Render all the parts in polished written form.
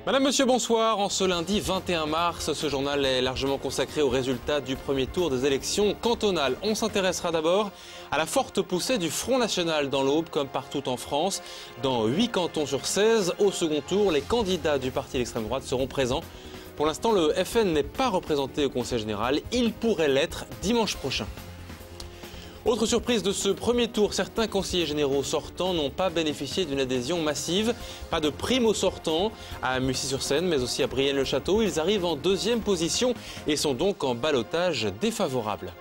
Madame, Monsieur, bonsoir. En ce lundi 21 mars, ce journal est largement consacré aux résultats du premier tour des élections cantonales. On s'intéressera d'abord à la forte poussée du Front National dans l'Aube, comme partout en France. Dans 8 cantons sur 16, au second tour, les candidats du parti d'extrême droite seront présents. Pour l'instant, le FN n'est pas représenté au Conseil général. Il pourrait l'être dimanche prochain. Autre surprise de ce premier tour, certains conseillers généraux sortants n'ont pas bénéficié d'une adhésion massive. Pas de prime aux sortants à Mussy-sur-Seine, mais aussi à Brienne-le-Château. Ils arrivent en deuxième position et sont donc en ballottage défavorable.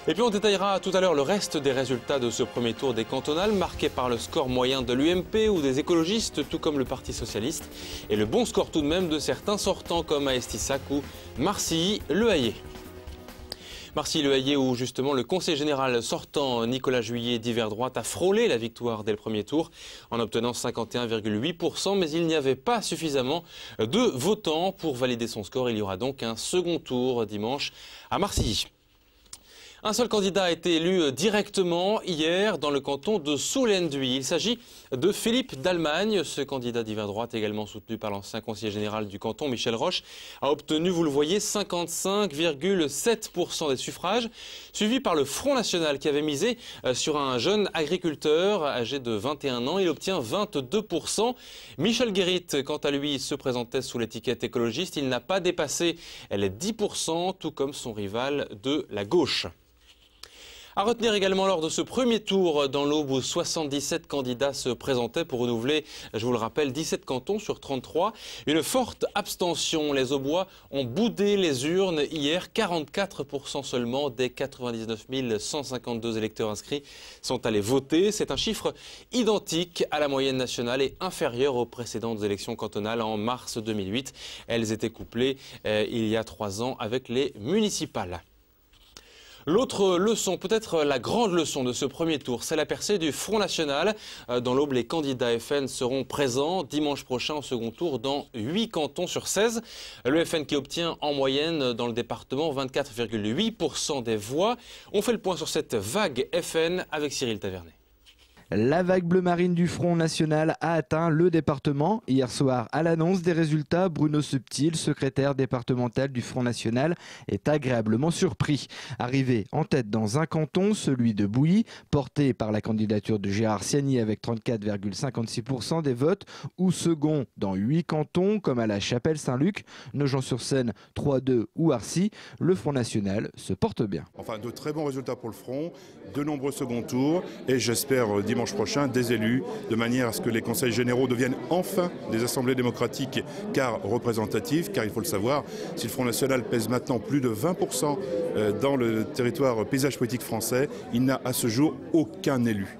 Et puis on détaillera tout à l'heure le reste des résultats de ce premier tour des cantonales, marqué par le score moyen de l'UMP ou des écologistes, tout comme le Parti socialiste, et le bon score tout de même de certains sortants comme Aestissac ou Marcilly-Le Hayet. Marcilly-Le Hayet, où justement le conseiller général sortant Nicolas Juillet d'hiver droite a frôlé la victoire dès le premier tour en obtenant 51,8%, mais il n'y avait pas suffisamment de votants pour valider son score. Il y aura donc un second tour dimanche à Marcilly. Un seul candidat a été élu directement hier dans le canton de Soulnes-Duy. Il s'agit de Philippe Dallemagne. Ce candidat d'hiver droite, également soutenu par l'ancien conseiller général du canton, Michel Roche, a obtenu, vous le voyez, 55,7% des suffrages, suivi par le Front National qui avait misé sur un jeune agriculteur âgé de 21 ans. Il obtient 22%. Michel Guérit, quant à lui, se présentait sous l'étiquette écologiste. Il n'a pas dépassé les 10%, tout comme son rival de la gauche. À retenir également lors de ce premier tour dans l'Aube où 77 candidats se présentaient pour renouveler, je vous le rappelle, 17 cantons sur 33. Une forte abstention. Les Aubois ont boudé les urnes hier. 44% seulement des 99 152 électeurs inscrits sont allés voter. C'est un chiffre identique à la moyenne nationale et inférieur aux précédentes élections cantonales en mars 2008. Elles étaient couplées il y a 3 ans avec les municipales. L'autre leçon, peut-être la grande leçon de ce premier tour, c'est la percée du Front National. Dans l'Aube, les candidats FN seront présents dimanche prochain au second tour dans 8 cantons sur 16. Le FN qui obtient en moyenne dans le département 24,8% des voix. On fait le point sur cette vague FN avec Cyril Tavernet. La vague bleu marine du Front National a atteint le département. Hier soir, à l'annonce des résultats, Bruno Subtil, secrétaire départemental du Front National, est agréablement surpris. Arrivé en tête dans un canton, celui de Bouilly, porté par la candidature de Gérard Siani avec 34,56% des votes, ou second dans 8 cantons comme à la Chapelle-Saint-Luc, Nogent-sur-Seine, 3-2 ou Arcy, le Front National se porte bien. Enfin, de très bons résultats pour le Front, de nombreux seconds tours et j'espère dimanche prochain des élus, de manière à ce que les conseils généraux deviennent enfin des assemblées démocratiques car représentatives, car il faut le savoir, si le Front National pèse maintenant plus de 20% dans le territoire paysage politique français, il n'a à ce jour aucun élu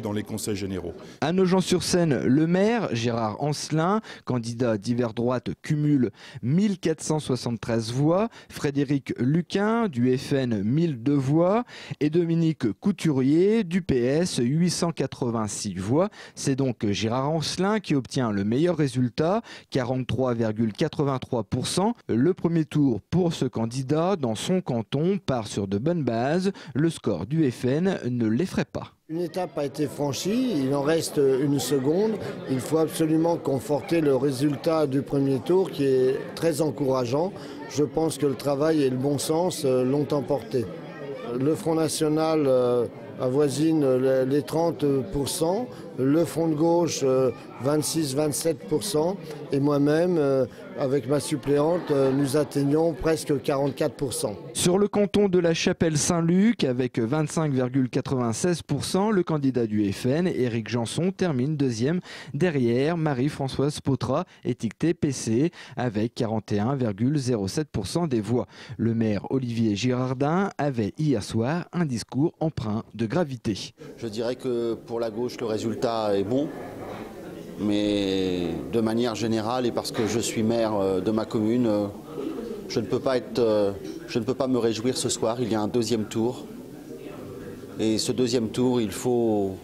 dans les conseils généraux. À Nogent-sur-Seine, le maire, Gérard Ancelin, candidat d'hiver droite, cumule 1473 voix. Frédéric Luquin, du FN, 1002 voix. Et Dominique Couturier, du PS, 886 voix. C'est donc Gérard Ancelin qui obtient le meilleur résultat, 43,83%. Le premier tour pour ce candidat dans son canton part sur de bonnes bases. Le score du FN ne l'effraie pas. Une étape a été franchie, il en reste une seconde. Il faut absolument conforter le résultat du premier tour qui est très encourageant. Je pense que le travail et le bon sens l'ont emporté. Le Front National avoisine les 30%, le Front de gauche 26-27% et moi-même, avec ma suppléante, nous atteignons presque 44%. Sur le canton de la Chapelle-Saint-Luc, avec 25,96%, le candidat du FN, Éric Janson, termine deuxième derrière Marie-Françoise Potra, étiquetée PC, avec 41,07% des voix. Le maire Olivier Girardin avait hier soir un discours empreint de gravité. Je dirais que pour la gauche, le résultat est bon. Mais de manière générale, et parce que je suis maire de ma commune, je ne peux pas me réjouir ce soir. Il y a un deuxième tour. Et ce deuxième tour, il faut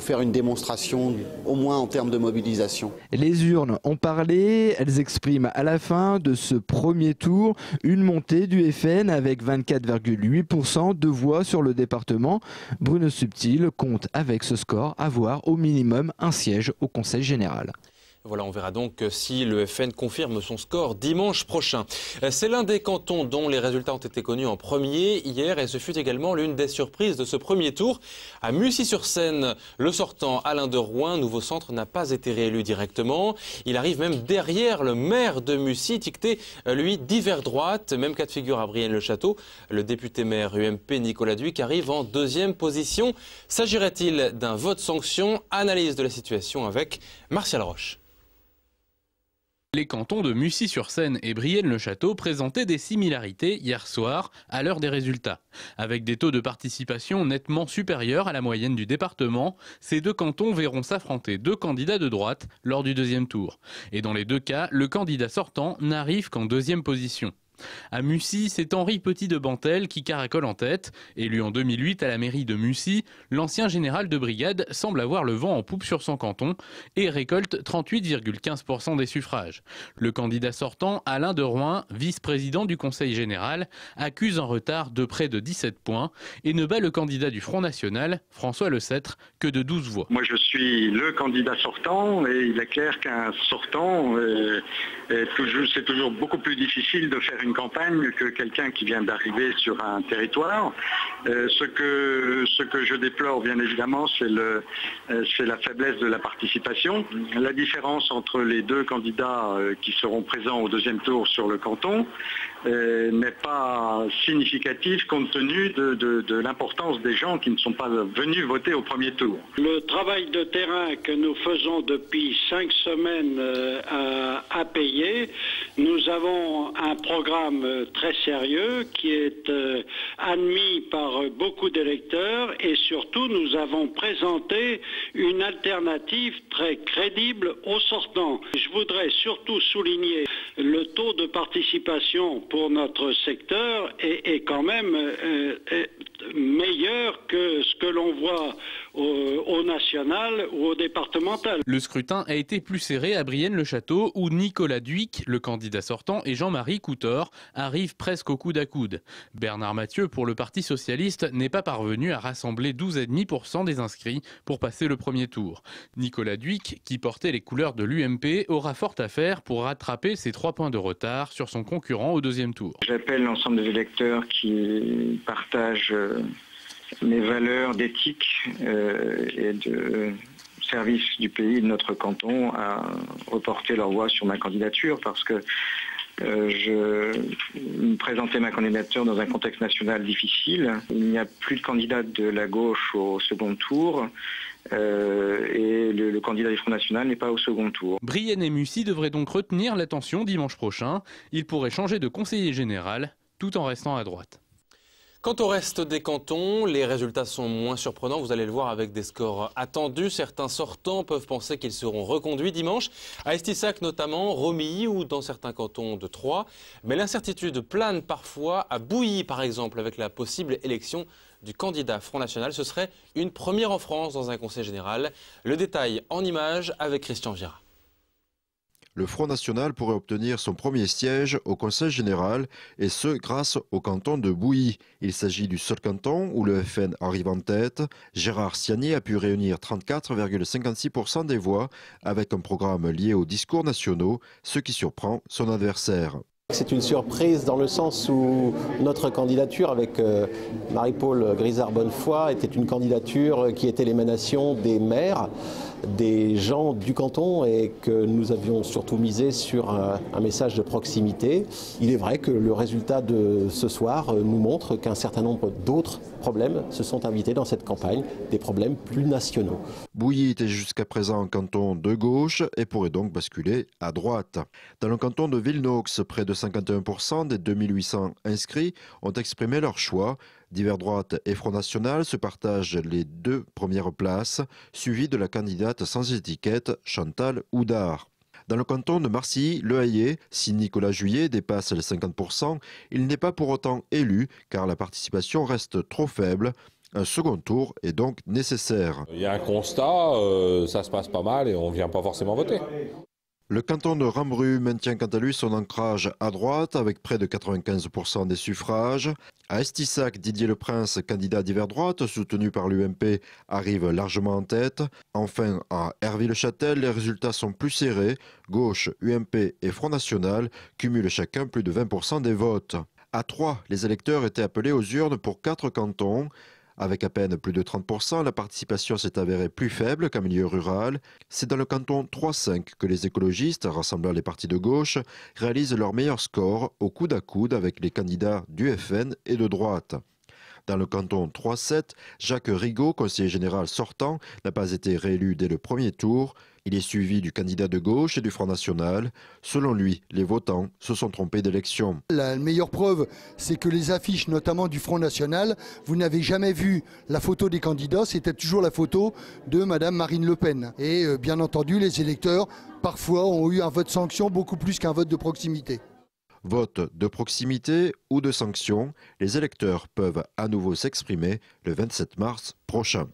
faire une démonstration, au moins en termes de mobilisation. Les urnes ont parlé, elles expriment à la fin de ce premier tour une montée du FN avec 24,8% de voix sur le département. Bruno Subtil compte avec ce score avoir au minimum un siège au Conseil général. Voilà, on verra donc si le FN confirme son score dimanche prochain. C'est l'un des cantons dont les résultats ont été connus en premier hier et ce fut également l'une des surprises de ce premier tour. À Mussy-sur-Seine, le sortant Alain de Rouen, nouveau centre, n'a pas été réélu directement. Il arrive même derrière le maire de Mussy, Ticté, lui, divers droite. Même cas de figure à Brienne-le-Château. Le député maire UMP Nicolas Dhuicq arrive en deuxième position. S'agirait-il d'un vote sanction? Analyse de la situation avec Martial Roche. Les cantons de Mussy-sur-Seine et Brienne-le-Château présentaient des similarités hier soir à l'heure des résultats. Avec des taux de participation nettement supérieurs à la moyenne du département, ces deux cantons verront s'affronter deux candidats de droite lors du deuxième tour. Et dans les deux cas, le candidat sortant n'arrive qu'en deuxième position. À Mussy, c'est Henri Petit de Bantel qui caracole en tête. Élu en 2008 à la mairie de Mussy, l'ancien général de brigade semble avoir le vent en poupe sur son canton et récolte 38,15% des suffrages. Le candidat sortant, Alain de Rouen, vice-président du Conseil général, accuse un retard de près de 17 points et ne bat le candidat du Front National, François Lecêtre, que de 12 voix. Moi je suis le candidat sortant et il est clair qu'un sortant, c'est toujours beaucoup plus difficile de faire une campagne que quelqu'un qui vient d'arriver sur un territoire. Ce que je déplore bien évidemment, c'est la faiblesse de la participation. La différence entre les deux candidats qui seront présents au deuxième tour sur le canton n'est pas significative compte tenu de l'importance des gens qui ne sont pas venus voter au premier tour. Le travail de terrain que nous faisons depuis 5 semaines a payé. Nous avons un programme très sérieux qui est admis par beaucoup d'électeurs et surtout nous avons présenté une alternative très crédible aux sortants. Je voudrais surtout souligner le taux de participation pour notre secteur est quand même meilleur que ce que l'on voit au national ou au départemental. Le scrutin a été plus serré à Brienne-le-Château où Nicolas Dhuicq, le candidat sortant, et Jean-Marie Coutor arrivent presque au coude à coude. Bernard Mathieu, pour le Parti socialiste, n'est pas parvenu à rassembler 12,5% des inscrits pour passer le premier tour. Nicolas Dhuicq, qui portait les couleurs de l'UMP, aura fort à faire pour rattraper ses 3 points de retard sur son concurrent au deuxième tour. J'appelle l'ensemble des électeurs qui partagent mes valeurs d'éthique et de service du pays, de notre canton, à reporter leur voix sur ma candidature parce que je présentais ma candidature dans un contexte national difficile. Il n'y a plus de candidat de la gauche au second tour et le candidat du Front National n'est pas au second tour. Brienne et Mussy devraient donc retenir l'attention dimanche prochain. Ils pourraient changer de conseiller général tout en restant à droite. Quant au reste des cantons, les résultats sont moins surprenants. Vous allez le voir avec des scores attendus. Certains sortants peuvent penser qu'ils seront reconduits dimanche. À Estissac notamment, Romilly ou dans certains cantons de Troyes. Mais l'incertitude plane parfois à Bouilly par exemple avec la possible élection du candidat Front National. Ce serait une première en France dans un conseil général. Le détail en images avec Christian Vira. Le Front National pourrait obtenir son premier siège au Conseil général, et ce grâce au canton de Bouilly. Il s'agit du seul canton où le FN arrive en tête. Gérard Siani a pu réunir 34,56% des voix avec un programme lié aux discours nationaux, ce qui surprend son adversaire. C'est une surprise dans le sens où notre candidature avec Marie-Paule Grisard-Bonnefoy était une candidature qui était l'émanation des maires, des gens du canton et que nous avions surtout misé sur un message de proximité. Il est vrai que le résultat de ce soir nous montre qu'un certain nombre d'autres problèmes se sont invités dans cette campagne, des problèmes plus nationaux. Bouilly était jusqu'à présent un canton de gauche et pourrait donc basculer à droite. Dans le canton de Villenox, près de 51% des 2800 inscrits ont exprimé leur choix. Divers droite et Front National se partagent les 2 premières places, suivies de la candidate sans étiquette Chantal Houdard. Dans le canton de Marcilly, Le Hayet, si Nicolas Juillet dépasse les 50%, il n'est pas pour autant élu car la participation reste trop faible. Un second tour est donc nécessaire. Il y a un constat, ça se passe pas mal et on ne vient pas forcément voter. Le canton de Rambru maintient quant à lui son ancrage à droite avec près de 95% des suffrages. À Estissac, Didier Leprince, candidat d'hiver droite, soutenu par l'UMP, arrive largement en tête. Enfin, à Herville-Châtel, les résultats sont plus serrés. Gauche, UMP et Front National cumulent chacun plus de 20% des votes. À Troyes, les électeurs étaient appelés aux urnes pour 4 cantons. Avec à peine plus de 30%, la participation s'est avérée plus faible qu'en milieu rural. C'est dans le canton 3-5 que les écologistes, rassemblant les partis de gauche, réalisent leur meilleur score au coude à coude avec les candidats du FN et de droite. Dans le canton 3-7, Jacques Rigaud, conseiller général sortant, n'a pas été réélu dès le premier tour. Il est suivi du candidat de gauche et du Front National. Selon lui, les votants se sont trompés d'élection. La meilleure preuve, c'est que les affiches, notamment du Front National, vous n'avez jamais vu la photo des candidats, c'était toujours la photo de Madame Marine Le Pen. Et bien entendu, les électeurs, parfois, ont eu un vote sanction beaucoup plus qu'un vote de proximité. Vote de proximité ou de sanction, les électeurs peuvent à nouveau s'exprimer le 27 mars prochain.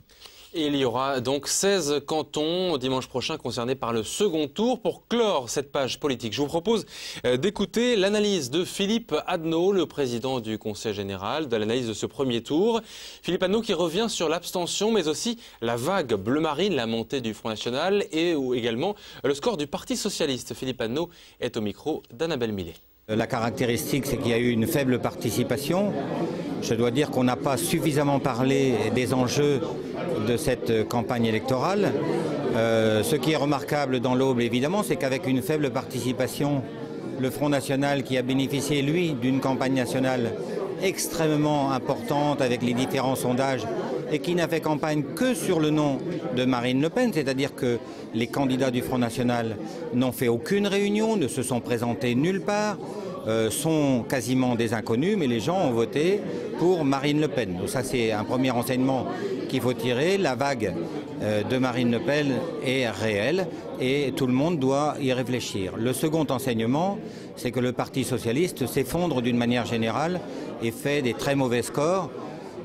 Et il y aura donc 16 cantons dimanche prochain concernés par le second tour. Pour clore cette page politique, je vous propose d'écouter l'analyse de Philippe Adnot, le président du Conseil général, de l'analyse de ce premier tour. Philippe Adnot qui revient sur l'abstention, mais aussi la vague bleu marine, la montée du Front National et également le score du Parti socialiste. Philippe Adnot est au micro d'Annabelle Millet. La caractéristique, c'est qu'il y a eu une faible participation. Je dois dire qu'on n'a pas suffisamment parlé des enjeux de cette campagne électorale. Ce qui est remarquable dans l'Aube, évidemment, c'est qu'avec une faible participation, le Front National, qui a bénéficié, lui, d'une campagne nationale extrêmement importante avec les différents sondages et qui n'a fait campagne que sur le nom de Marine Le Pen, c'est-à-dire que les candidats du Front National n'ont fait aucune réunion, ne se sont présentés nulle part, sont quasiment des inconnus, mais les gens ont voté pour Marine Le Pen. Donc ça, c'est un premier enseignement qu'il faut tirer. La vague de Marine Le Pen est réelle et tout le monde doit y réfléchir. Le second enseignement, c'est que le Parti socialiste s'effondre d'une manière générale et fait des très mauvais scores.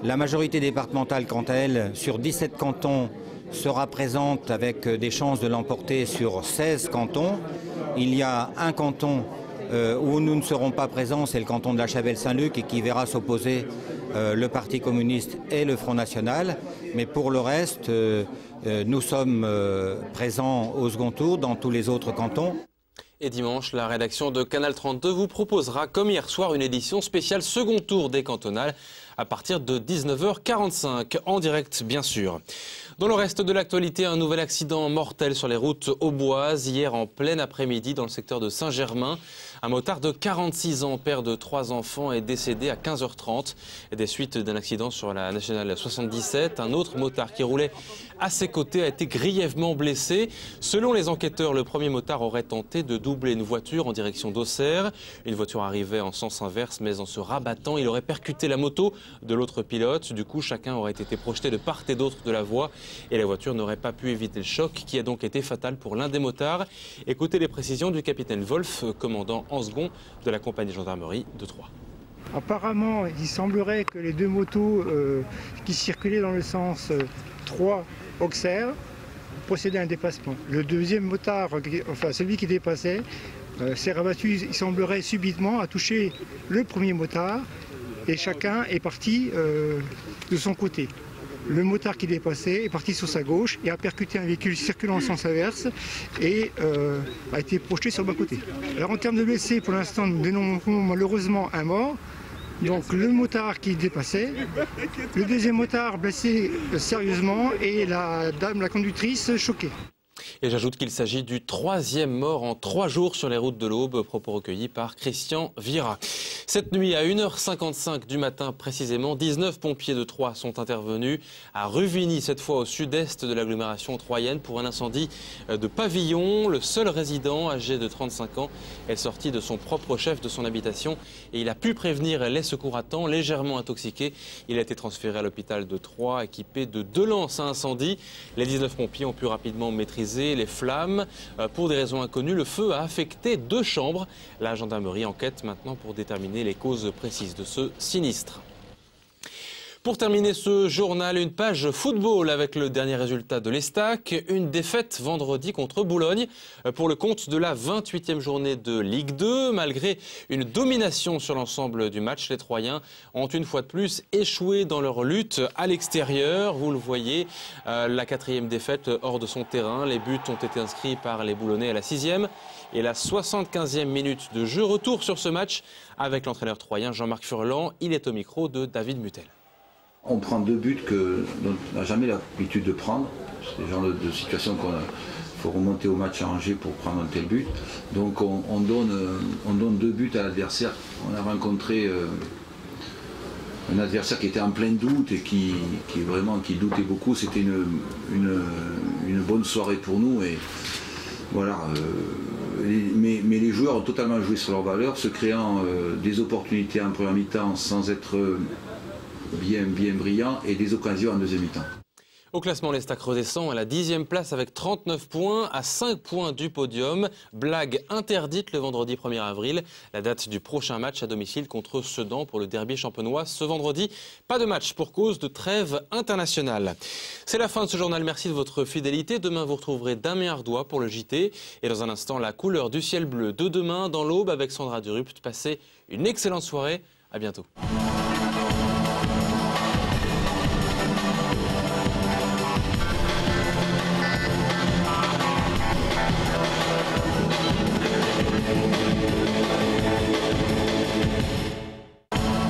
La majorité départementale, quant à elle, sur 17 cantons, sera présente avec des chances de l'emporter sur 16 cantons. Il y a un canton où nous ne serons pas présents, c'est le canton de la Chavelle-Saint-Luc, et qui verra s'opposer le Parti communiste et le Front National. Mais pour le reste, nous sommes présents au second tour dans tous les autres cantons. Et dimanche, la rédaction de Canal 32 vous proposera, comme hier soir, une édition spéciale second tour des cantonales à partir de 19h45, en direct bien sûr. Dans le reste de l'actualité, un nouvel accident mortel sur les routes auboises hier en plein après-midi dans le secteur de Saint-Germain. Un motard de 46 ans, père de 3 enfants, est décédé à 15h30 des suites d'un accident sur la nationale 77. Un autre motard qui roulait à ses côtés a été grièvement blessé. Selon les enquêteurs, le premier motard aurait tenté de doubler une voiture en direction d'Auxerre. Une voiture arrivait en sens inverse, mais en se rabattant, il aurait percuté la moto de l'autre pilote. Du coup, chacun aurait été projeté de part et d'autre de la voie et la voiture n'aurait pas pu éviter le choc qui a donc été fatal pour l'un des motards. Écoutez les précisions du capitaine Wolf, commandant en second de la compagnie de gendarmerie de Troyes. Apparemment, il semblerait que les deux motos qui circulaient dans le sens Troyes-Auxerre procédaient à un dépassement. Le deuxième motard, enfin celui qui dépassait, s'est rabattu, il semblerait subitement, à toucher le premier motard et chacun est parti de son côté. Le motard qui dépassait est parti sur sa gauche et a percuté un véhicule circulant en sens inverse et a été projeté sur le bas-côté. Alors en termes de blessés, pour l'instant, nous dénombrons malheureusement un mort. Donc le motard qui dépassait, le deuxième motard blessé sérieusement et la dame, la conductrice, choquée. Et j'ajoute qu'il s'agit du 3e mort en 3 jours sur les routes de l'Aube, propos recueillis par Christian Vira. Cette nuit, à 1h55 du matin précisément, 19 pompiers de Troyes sont intervenus à Ruvigny, cette fois au sud-est de l'agglomération troyenne, pour un incendie de pavillon. Le seul résident, âgé de 35 ans, est sorti de son propre chef de son habitation et il a pu prévenir les secours à temps. Légèrement intoxiqué, il a été transféré à l'hôpital de Troyes, équipé de 2 lances à incendie. Les 19 pompiers ont pu rapidement maîtriser les flammes. Pour des raisons inconnues, le feu a affecté 2 chambres. La gendarmerie enquête maintenant pour déterminer les causes précises de ce sinistre. Pour terminer ce journal, une page football avec le dernier résultat de l'Estac. Une défaite vendredi contre Boulogne pour le compte de la 28e journée de Ligue 2. Malgré une domination sur l'ensemble du match, les Troyens ont une fois de plus échoué dans leur lutte à l'extérieur. Vous le voyez, la 4e défaite hors de son terrain. Les buts ont été inscrits par les Boulonnais à la 6e et la 75e minute de jeu. Retour sur ce match avec l'entraîneur troyen Jean-Marc Furlan. Il est au micro de David Mutel. On prend 2 buts dont on n'a jamais l'habitude de prendre. C'est le genre de situation qu'il faut remonter au match à Angers pour prendre un tel but. Donc on donne 2 buts à l'adversaire. On a rencontré un adversaire qui était en plein doute et qui doutait beaucoup. C'était une bonne soirée pour nous. Et voilà. Mais les joueurs ont totalement joué sur leurs valeurs, se créant des opportunités en première mi-temps sans être bien brillant et des occasions en deuxième mi-temps. Au classement, l'Estac redescend à la 10e place avec 39 points, à 5 points du podium. Blague interdite le vendredi 1er avril, la date du prochain match à domicile contre Sedan pour le derby champenois ce vendredi. Pas de match pour cause de trêve internationale. C'est la fin de ce journal, merci de votre fidélité. Demain, vous retrouverez Damien Ardois pour le JT. Et dans un instant, la couleur du ciel bleu de demain dans l'Aube avec Sandra Durupt. Passez une excellente soirée, à bientôt.